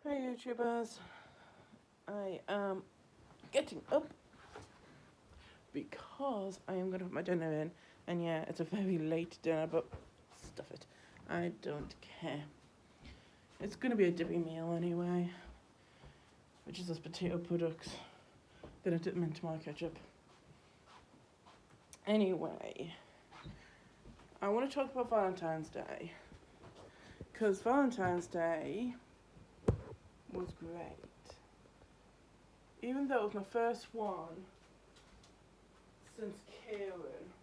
Hey YouTubers, I am getting up because I am going to put my dinner in, and yeah, it's a very late dinner, but stuff it, I don't care. It's going to be a dippy meal anyway, which is just potato products, then I dip them into my ketchup. Anyway, I want to talk about Valentine's Day, because Valentine's Day was great. Even though it was my first one since Kieran,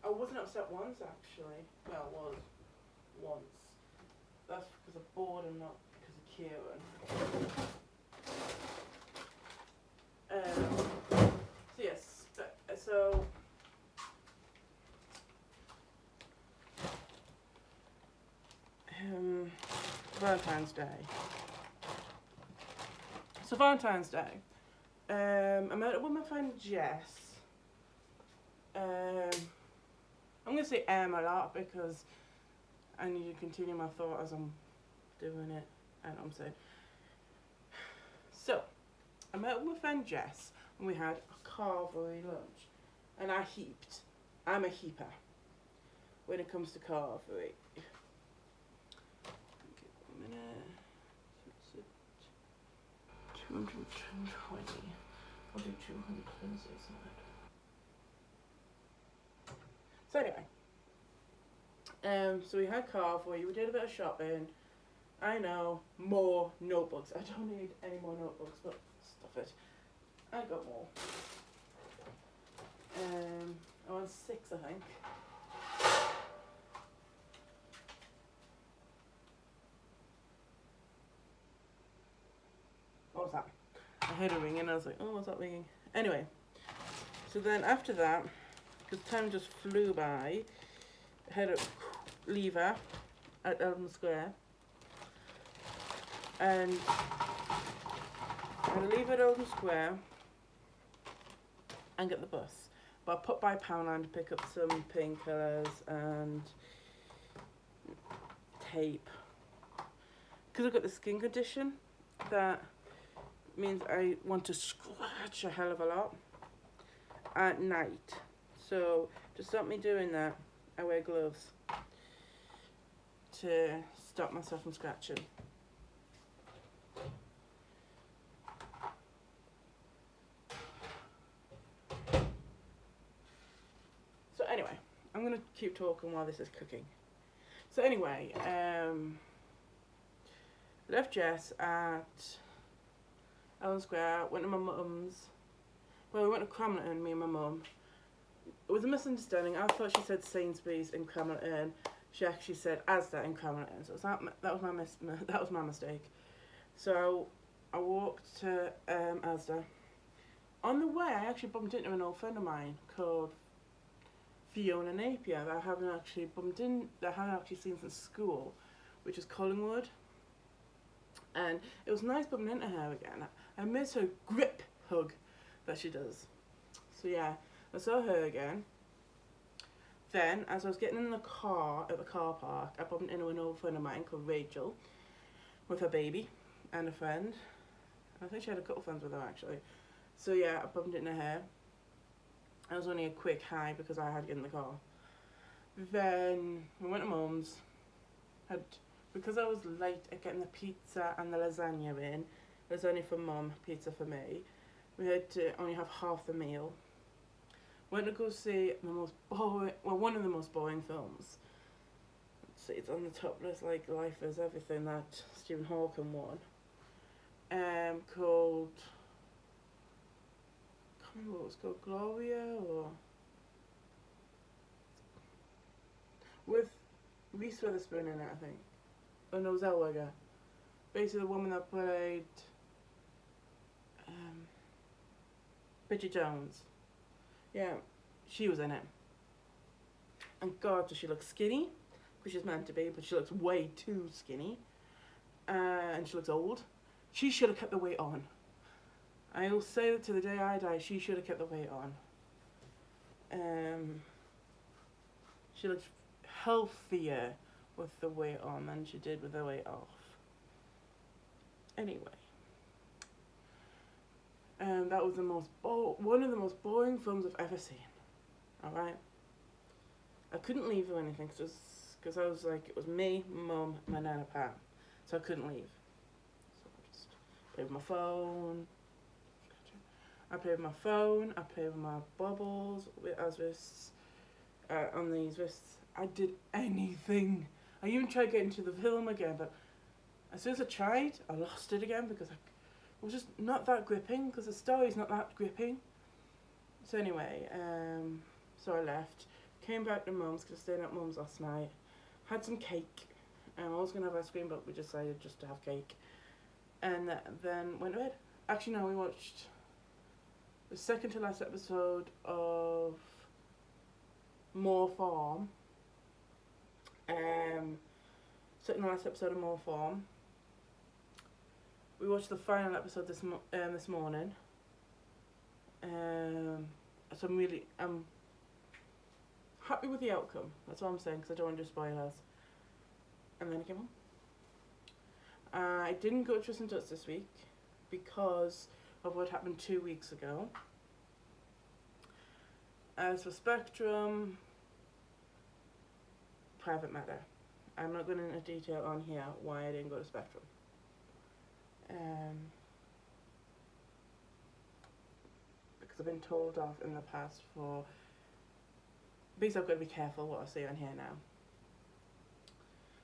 I wasn't upset once actually. Well, I was once. That's because of boredom, not because of Kieran. So yes, so Valentine's Day. So Valentine's Day. I met up with my friend Jess. I'm gonna say a lot because I need to continue my thought as I'm doing it, and I'm saying. So, I met with my friend Jess, and we had a carvery lunch, and I heaped. I'm a heaper when it comes to carvery. Give it a minute. 220. I'll do 226 on it. So anyway, so we had carvery. We did a bit of shopping. I know, more notebooks. I don't need any more notebooks, but stuff it. I got more. I want 6, I think. What was that? I heard a ringing and I was like, oh, what's that ringing? Anyway, so then after that, because time just flew by, I had a lever at Eldon Square. And I had to leave at Eldon Square and get the bus. But I put by Poundland to pick up some painkillers and tape. Because I've got the skin condition, that means I want to scratch a hell of a lot at night. So to stop me doing that, I wear gloves to stop myself from scratching. So anyway, I'm going to keep talking while this is cooking. So anyway, left Jess at Eldon Square, went to my mum's. Well, we went to Cramlington, me and my mum. It was a misunderstanding. I thought she said Sainsbury's in Cramlington. She actually said Asda in Cramlington. So that was my mistake. So I walked to Asda. On the way, I actually bumped into an old friend of mine called Fiona Napier that I haven't actually seen since school, which is Collingwood. And it was nice bumping into her again. I miss her grip hug that she does. So yeah, I saw her again. Then, as I was getting in the car at the car park, I bumped into an old friend of mine called Rachel with her baby and a friend. I think she had a couple friends with her actually. So yeah, I bumped into her. It was only a quick hi because I had to get in the car. Then we went to Mum's. Because I was late at getting the pizza and the lasagna in, it was only for Mum, pizza for me. We had to only have half the meal. Went to go see one of the most boring films. Let's see, it's on the top list, like Life is Everything, that Stephen Hawking one. Called, I can't remember what it was called, Gloria, or with Reese Witherspoon in it, I think. Oh no, Zellweger. Basically the woman that played Bridget Jones. Yeah, she was in it. And God, does she look skinny? Because she's meant to be, but she looks way too skinny. And she looks old. She should have kept the weight on. I will say that to the day I die, she should have kept the weight on. She looks healthier with the weight on than she did with the weight off. Anyway, that was one of the most boring films I've ever seen. Alright? I couldn't leave or anything because I was like, it was me, mum, my nana Pam. So I couldn't leave. So I just played with my phone. I played with my phone, I played with my bubbles, as wrists, on these wrists. I did anything. I even tried getting to the film again, but as soon as I tried, I lost it again because it was just not that gripping, because the story's not that gripping. So anyway, so I left, came back to mum's because I stayed at mum's last night, had some cake. I was going to have ice cream, but we decided just to have cake. And then went to bed. Actually, no, we watched the second to last episode of More Farm. Second to last episode of More Farm. We watched the final episode this morning. So I'm happy with the outcome. That's what I'm saying, because I don't want to do spoilers. And then I came home. I didn't go to Tristan Dutz this week because of what happened 2 weeks ago. As for Spectrum, private matter. I'm not going into detail on here why I didn't go to Spectrum. Because I've been told off in the past for... Because I've got to be careful what I say on here now.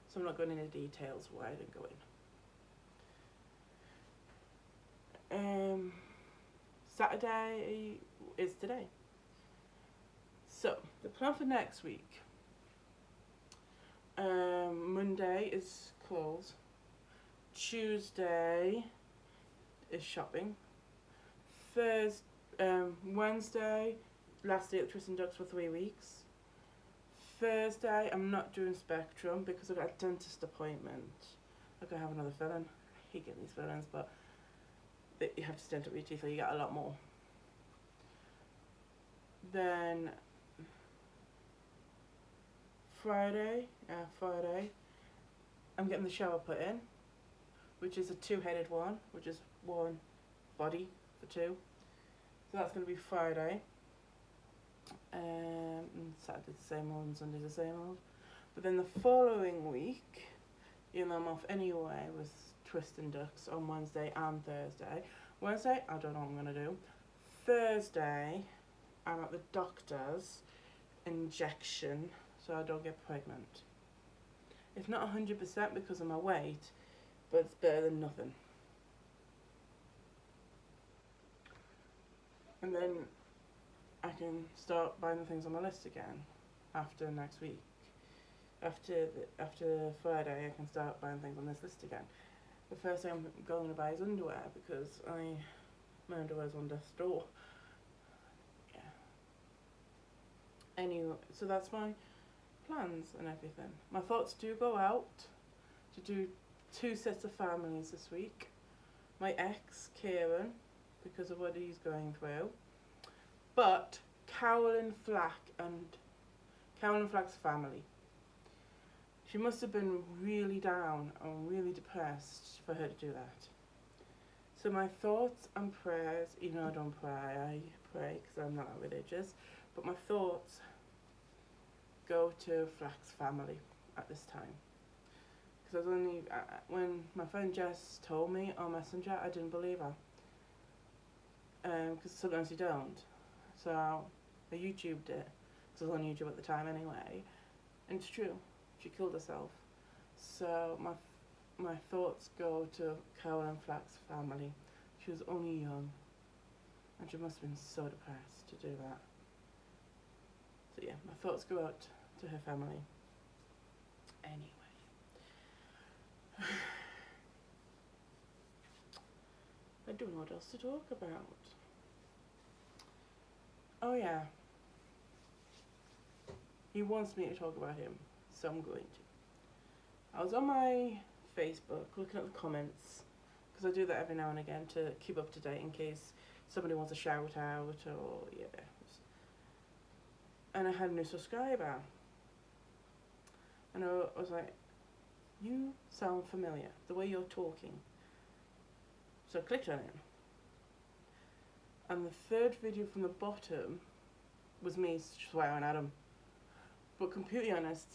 So I'm not going into details why I didn't go in. Saturday is today. So, the plan for next week. Monday is clothes. Tuesday is shopping. Wednesday, last day at Tristan Dutz for 3 weeks. Thursday, I'm not doing Spectrum because I've got a dentist appointment. I'm going to have another filling. I hate getting these fillings, but you have to stand up your teeth so you get a lot more. Then Friday, I'm getting the shower put in, which is a two-headed one, which is one body for two. So that's going to be Friday. And Saturday's the same old and Sunday's the same old. But then the following week, even though I'm off anyway with Tristan Dutz on Wednesday and Thursday. Wednesday, I don't know what I'm going to do. Thursday, I'm at the doctor's injection so I don't get pregnant. It's not 100% because of my weight, but it's better than nothing. And then I can start buying the things on my list again after next week. After Friday, I can start buying things on this list again. The first thing I'm going to buy is underwear because my underwear's on death's door. Yeah. Anyway, so that's my plans and everything. My thoughts do go out to do 2 sets of families this week. My ex, Kieran, because of what he's going through. But Carolyn Flack's family. She must have been really down and really depressed for her to do that. So my thoughts and prayers, even though I don't pray, I pray because I'm not that religious, but my thoughts go to Flack's family at this time. Because I was only, when my friend Jess told me on Messenger, I didn't believe her. Because sometimes you don't. So I YouTubed it, because I was on YouTube at the time anyway, and it's true. She killed herself. So my thoughts go to Carolyn Flack's family. She was only young, and she must have been so depressed to do that. So yeah, my thoughts go out to her family. Anyway. I don't know what else to talk about. Oh yeah. He wants me to talk about him, so I'm going to. I was on my Facebook looking at the comments, because I do that every now and again to keep up to date in case somebody wants a shout out or yeah. And I had a new subscriber. And I was like, you sound familiar, the way you're talking. So I clicked on it. And the third video from the bottom was me swearing at him. But completely honest,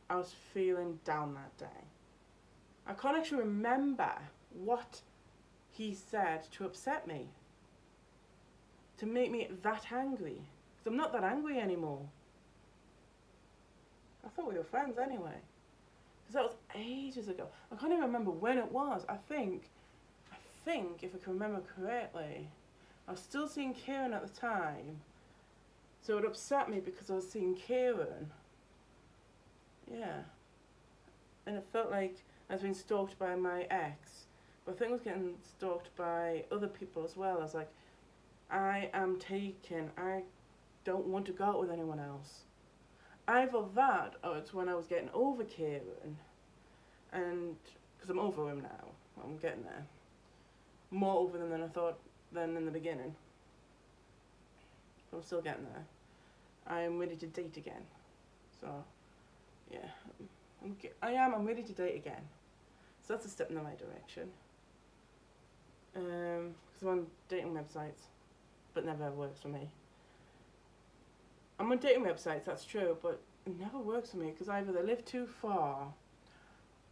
I was feeling down that day. I can't actually remember what he said to upset me, to make me that angry. Because I'm not that angry anymore. I thought we were friends anyway. Because that was ages ago. I can't even remember when it was. I think, if I can remember correctly, I was still seeing Kieran at the time. So it upset me because I was seeing Kieran. Yeah. And it felt like I was being stalked by my ex. But I think I was getting stalked by other people as well. I was like, I am taken. I don't want to go out with anyone else. Either that, or it's when I was getting over Kieran. And, because I'm over him now. I'm getting there. More over them than I thought than in the beginning. But I'm still getting there. I am ready to date again. So, yeah. I'm ready to date again. So that's a step in the right direction. Because I'm on dating websites, but never ever works for me. I'm on dating websites, that's true, but it never works for me because either they live too far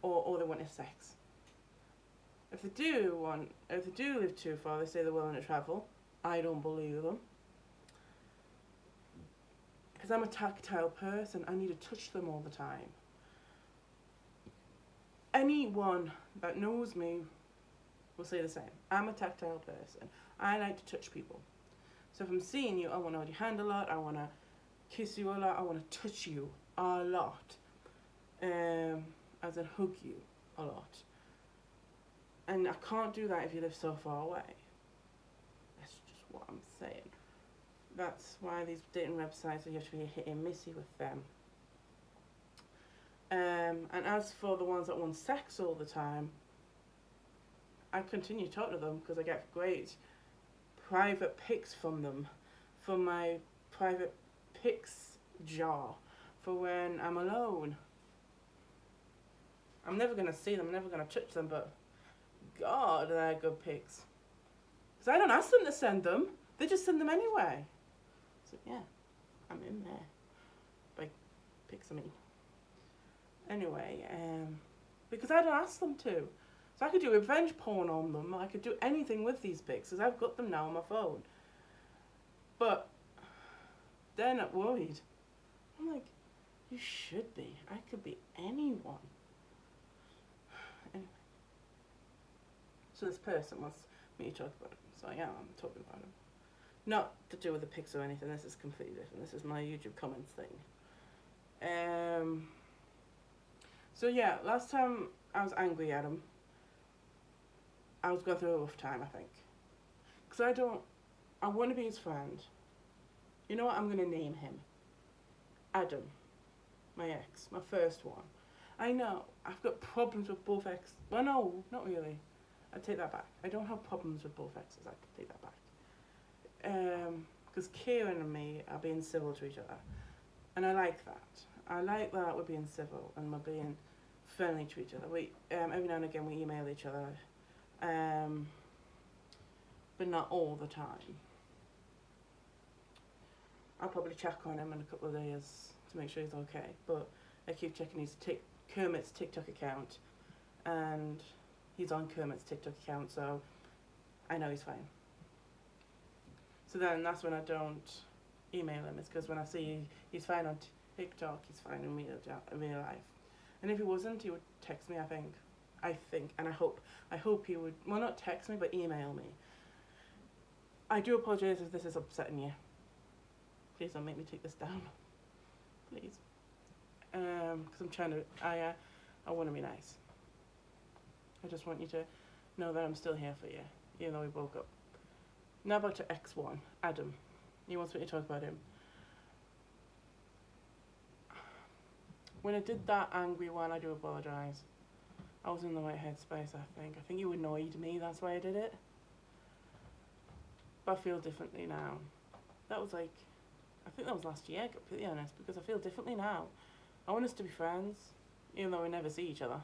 or they want sex. If they do live too far, they say they're willing to travel. I don't believe them. Because I'm a tactile person, I need to touch them all the time. Anyone that knows me will say the same. I'm a tactile person. I like to touch people. So if I'm seeing you, I want to hold your hand a lot, I want to kiss you a lot, I want to touch you a lot. As in hug you a lot. And I can't do that if you live so far away. That's just what I'm saying. That's why these dating websites, you have to be hit and missy with them. And as for the ones that want sex all the time, I continue to talk to them because I get great private pics from them, from my private pics jar for when I'm alone. I'm never going to see them, I'm never going to touch them, but God, they're good pics. Because I don't ask them to send them, they just send them anyway. So yeah, I'm in there. By pics, I mean. Anyway, because I don't ask them to. So I could do revenge porn on them, I could do anything with these pics, because I've got them now on my phone. But they're not worried. I'm like, you should be. I could be anyone. Anyway. So this person wants me to talk about him. So yeah, I'm talking about him. Not to do with the pics or anything, this is completely different. This is my YouTube comments thing. So yeah, last time I was angry at him, I was going through a rough time, I think. Because I want to be his friend. You know what, I'm going to name him. Adam. My ex, my first one. I know, I've got problems with both exes. Well, no, not really. I take that back. I don't have problems with both exes, I can take that back. Because Kieran and me are being civil to each other. And I like that. I like that we're being civil and we're being friendly to each other. We every now and again we email each other, but not all the time. I'll probably check on him in a couple of days to make sure he's okay, but I keep checking his Kermit's TikTok account, and he's on Kermit's TikTok account, so I know he's fine. So then that's when I don't email him. It's because when I see he's fine on TikTok, he's fine in real life. And if he wasn't, he would text me, I think, and I hope he would, well, not text me, but email me. I do apologise if this is upsetting you. Please don't make me take this down. Please. Because I'm trying to, I want to be nice. I just want you to know that I'm still here for you, even though we broke up. Now back to X1, Adam. He wants me to talk about him. When I did that angry one, I do apologise. I was in the right headspace, I think. I think you annoyed me, that's why I did it. But I feel differently now. That was like, I think that was last year, to be honest, because I feel differently now. I want us to be friends, even though we never see each other.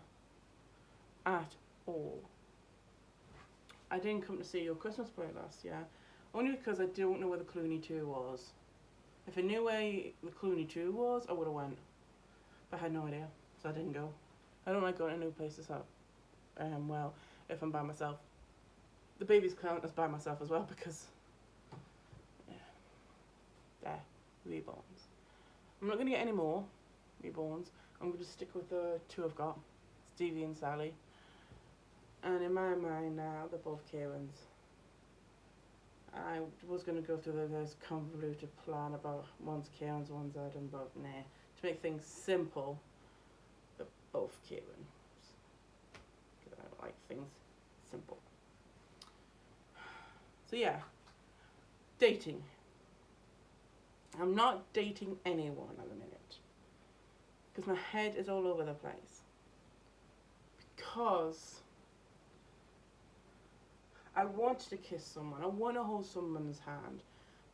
At all. I didn't come to see your Christmas play last year, only because I don't know where the Clooney 2 was. If I knew where the Clooney 2 was, I would have went. But I had no idea, so I didn't go. I don't like going to new places out. Well, if I'm by myself. The babies count as by myself as well because, yeah, they're reborns. I'm not going to get any more reborns. I'm going to stick with the two I've got, Stevie and Sally. And in my mind now, they're both Kieran's. I was going to go through this convoluted plan about one's Kieran's, one's Adam, but nah. To make things simple, they're both Kieran's. Because I don't like things simple. So yeah, dating. I'm not dating anyone at the minute. Because my head is all over the place. Because I wanted to kiss someone. I want to hold someone's hand.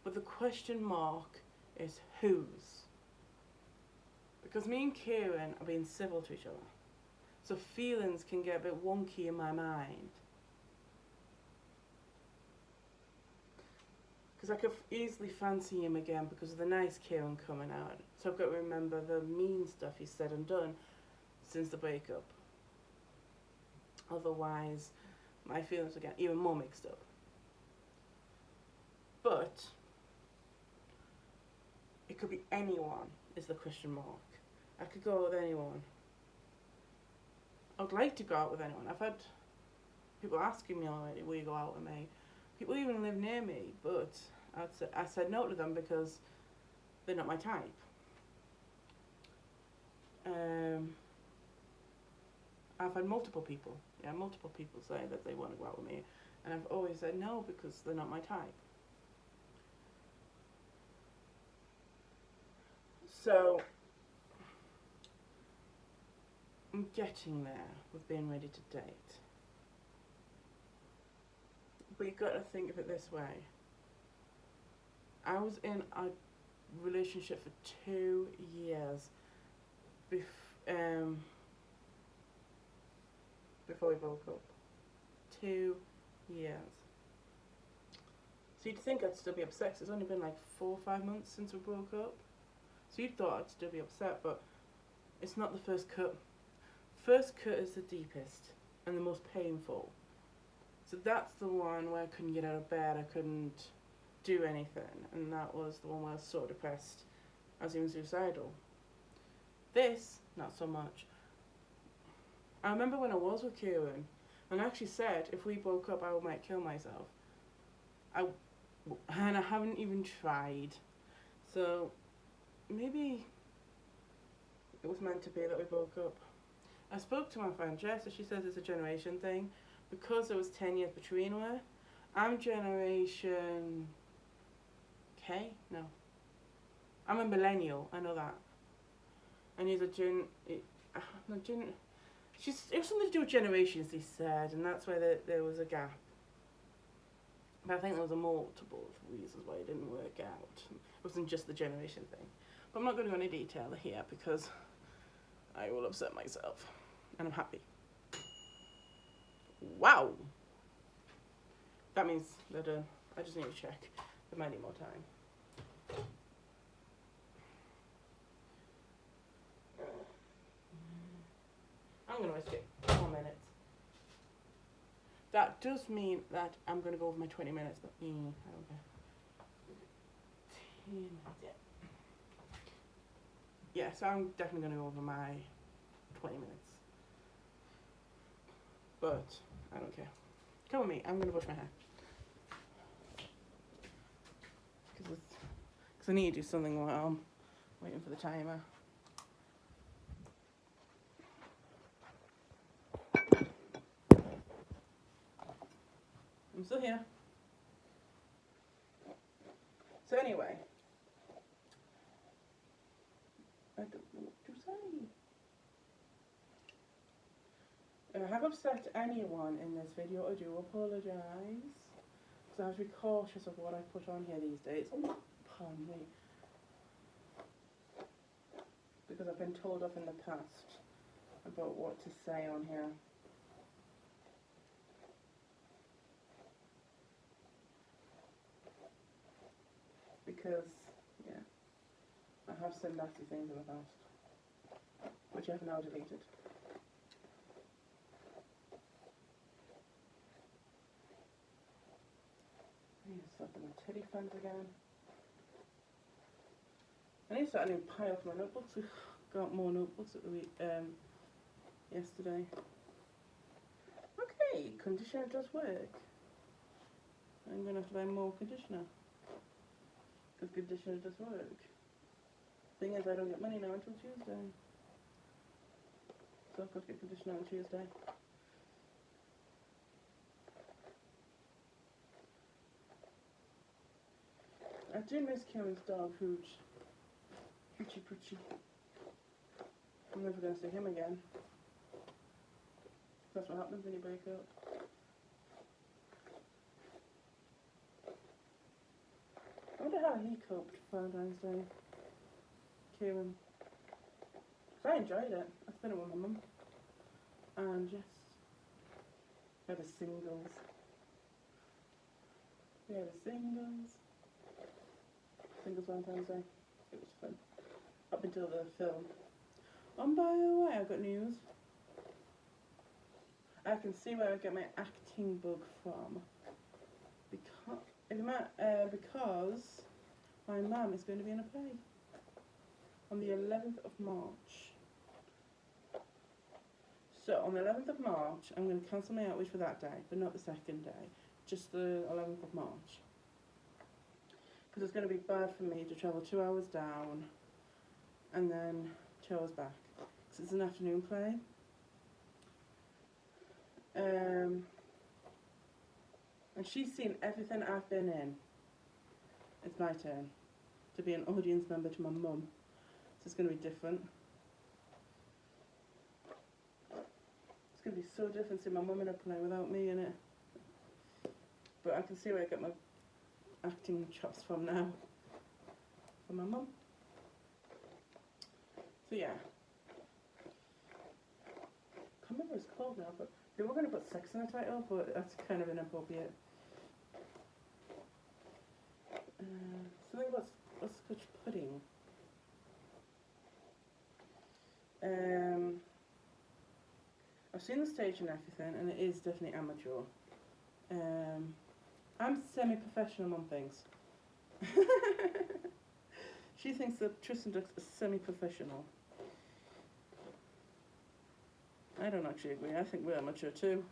But the question mark is whose. Because me and Kieran are being civil to each other. So feelings can get a bit wonky in my mind. Because I could easily fancy him again because of the nice Kieran coming out. So I've got to remember the mean stuff he's said and done since the breakup. Otherwise, my feelings will get even more mixed up. But it could be anyone is the question mark. I could go with anyone. I would like to go out with anyone. I've had people asking me already, will you go out with me? People even live near me, but I said no to them because they're not my type. I've had multiple people say that they want to go out with me, and I've always said no because they're not my type. So I'm getting there with being ready to date. But you've got to think of it this way. I was in a relationship for 2 years before we broke up. 2 years. So you'd think I'd still be upset, 'cause it's only been like 4 or 5 months since we broke up. So you'd thought I'd still be upset, but it's not the first cut. First cut is the deepest and the most painful. So that's the one where I couldn't get out of bed, I couldn't do anything, and that was the one where I was so depressed, I was even suicidal. This, not so much. I remember when I was with Kieran, and I actually said if we broke up I might kill myself. And I haven't even tried. So maybe it was meant to be that we broke up. I spoke to my friend Jess, and she says it's a generation thing. Because there was 10 years between her, I'm generation K? No. I'm a millennial, I know that. And he's a it was something to do with generations, he said, and that's why there was a gap. But I think there was a multiple reasons why it didn't work out. It wasn't just the generation thing. But I'm not going to go into detail here because I will upset myself. And I'm happy. Wow! That means they're done. I just need to check. They might need more time. I'm going to risk it. 4 minutes. That does mean that I'm going to go over my 20 minutes, but I don't care. 10 minutes, yeah. Yeah, so I'm definitely going to go over my 20 minutes. But I don't care. Come with me. I'm going to brush my hair. Because I need to do something while I'm waiting for the timer. I'm still here. So anyway, I don't know what to say. If I have upset anyone in this video, I do apologise. Because I have to be cautious of what I put on here these days. Pardon me. Because I've been told off in the past about what to say on here. because, yeah, I have said nasty things in the past, which I have now deleted. I need to start with my teddy friends again. I need to start a new pile for my notebooks. We got more notebooks at the week, yesterday. Okay, conditioner does work. I'm going to have to buy more conditioner. Because conditioner does work. Thing is, I don't get money now until Tuesday. So I've got to get conditioner on Tuesday. I do miss Kieran's dog, Hooch. Hoochie Poochie. I'm never going to see him again. That's what happens when you break up. I wonder how he coped Valentine's Day. Kieran. I enjoyed it. I spent it with my mum. And yes, we had a singles. Singles Valentine's Day. It was fun. Up until the film. And by the way, I've got news. I can see where I get my acting bug from. Because my mum is going to be in a play on the 11th of March. So on the 11th of March, I'm going to cancel my outreach for that day, but not the second day, just the 11th of March. Because it's going to be bad for me to travel 2 hours down and then 2 hours back. Because it's an afternoon play. And she's seen everything I've been in. It's my turn to be an audience member to my mum. So it's going to be different. It's going to be so different seeing my mum in a play without me in it. But I can see where I get my acting chops from now. From my mum. So yeah. I can't remember what it's called now, but they were going to put sex in the title, but that's kind of inappropriate. Something about scotch pudding. I've seen the stage and everything, and it is definitely amateur. I'm semi-professional on things. She thinks that Tristan Ducks is semi-professional. I don't actually agree. I think we're amateur too.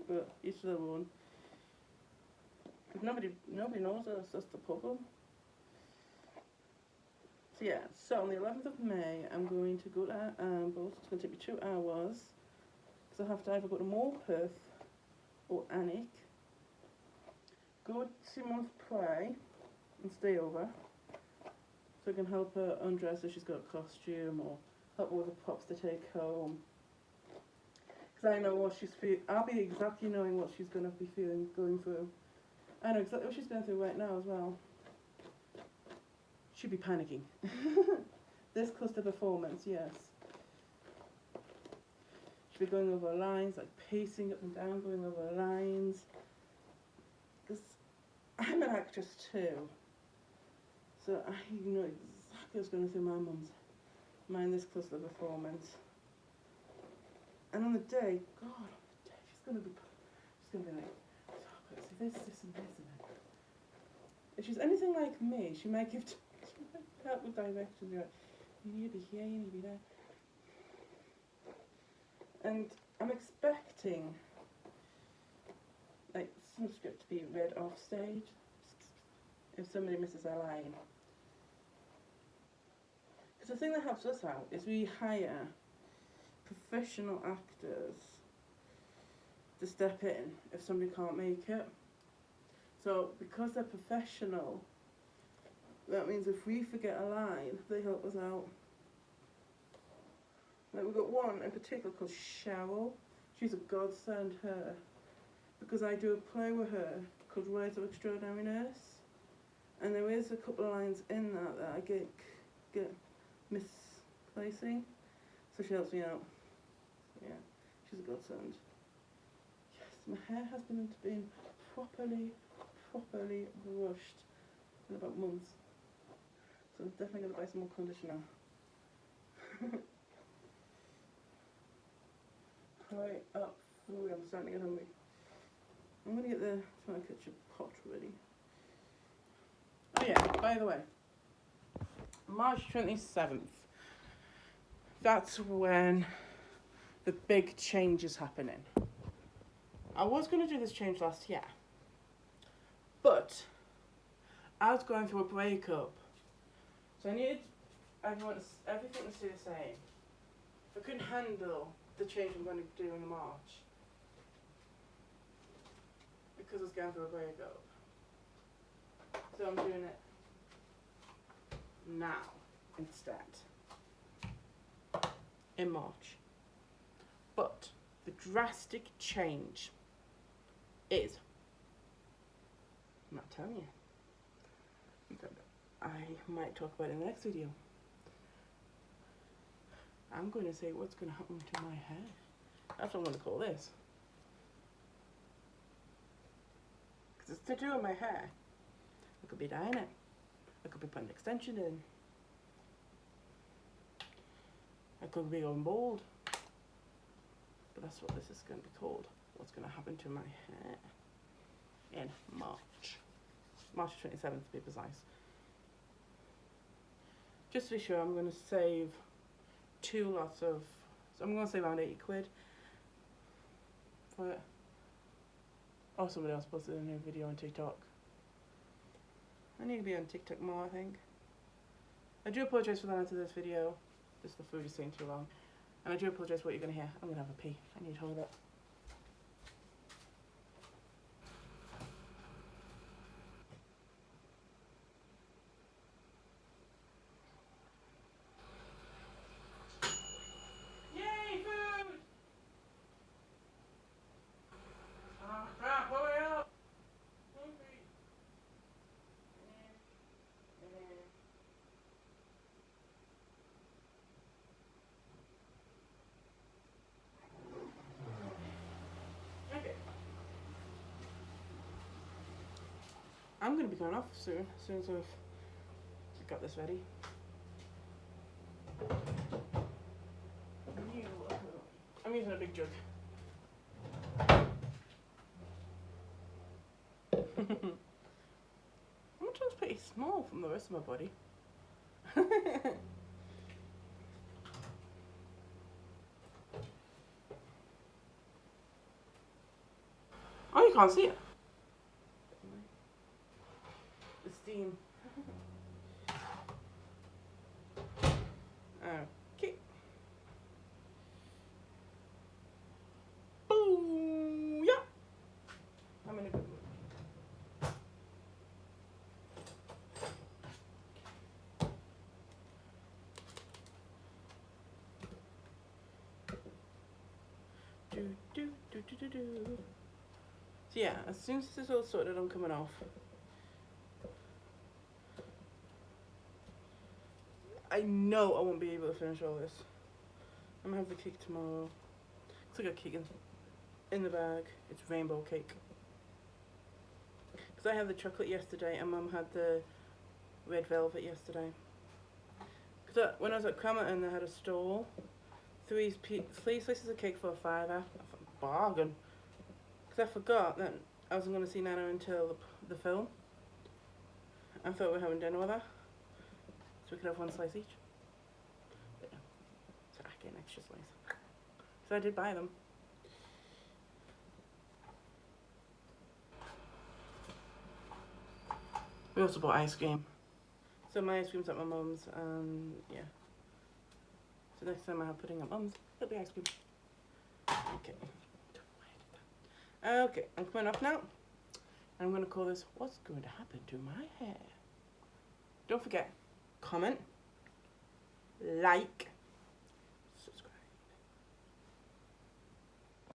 But each their own. Because nobody knows us. That's the problem. So yeah. So on the 11th of May, I'm going to go to Ambles. It's going to take me 2 hours. Because I have to either go to Morpeth or Alnwick. Go see Mum's play and stay over. So I can help her undress if she's got a costume, or help her with the props to take home. Because I know what she's feeling. I'll be exactly knowing what she's going to be going through. I know exactly what she's going through right now as well. She'll be panicking. This close to performance, yes. She'll be going over lines, like pacing up and down, going over lines. Because I'm an actress too. So I know exactly what's going through my mum's mind this close to the performance. And on the day, God, on the day, she's going to be like, so I've got to see this and this and that. If she's anything like me, she might help with directions. Like, you need to be here, you need to be there. And I'm expecting, like, some script to be read off stage if somebody misses a line. Because the thing that helps us out is we hire professional actors to step in if somebody can't make it. So because they're professional, that means if we forget a line, they help us out. Like we've got one in particular called Cheryl. She's a godsend, her, because I do a play with her called Rise of Extraordinary Nurse, and there is a couple of lines in that I get misplacing, so she helps me out. Yeah, she's a godsend. Yes, my hair has been properly brushed in about months. So I'm definitely going to buy some more conditioner. Right up food, I'm starting to get hungry. I'm going to get the tomato ketchup pot ready. Oh yeah, by the way, March 27th, that's when the big change is happening. I was going to do this change last year, but I was going through a breakup, so I needed everything to stay the same. I couldn't handle the change I'm going to do in March because I was going through a breakup. So I'm doing it now instead, in March. But the drastic change is, I'm not telling you, but I might talk about it in the next video. I'm going to say what's going to happen to my hair. That's what I'm going to call this. Because it's to do with my hair. I could be dyeing it. I could be putting an extension in. I could be going bald. But that's what this is going to be called. What's going to happen to my hair in March. March 27th to be precise. Just to be sure, I'm going to save 2 lots of, so I'm going to save around 80 quid for it. Oh, somebody else posted a new video on TikTok. I need to be on TikTok more, I think. I do apologise for that into this video. Just the food is taking too long. And I do apologise for what you're going to hear. I'm going to have a pee. I need to hold it. Yay, food! Oh crap, hurry up! Hungry. Okay. I'm going to be going off soon, as soon as I've got this ready. I'm using a big jug. My jug's pretty small from the rest of my body. Oh, you can't see it. The steam. Okay. Boom! Yeah. I'm in a good mood. Do. So yeah, as soon as this is all sorted, I'm coming off. I know I won't be able to finish all this. I'm gonna have the cake tomorrow. It's like a cake in the bag. It's rainbow cake. Because I had the chocolate yesterday and Mum had the red velvet yesterday. Because when I was at Cramerton, they had a stall. 3 slices of cake for a £5. Bargain. Because I forgot that I wasn't going to see Nana until the film. I thought we were having dinner with her. So we could have 1 slice each. But yeah. So I get an extra slice. So I did buy them. We also bought ice cream. So my ice cream's at my mum's, and yeah. So next time I have pudding at mum's, it'll be ice cream. Okay. Okay, I'm coming off now. I'm going to call this What's Going to Happen to My Hair. Don't forget, comment, like,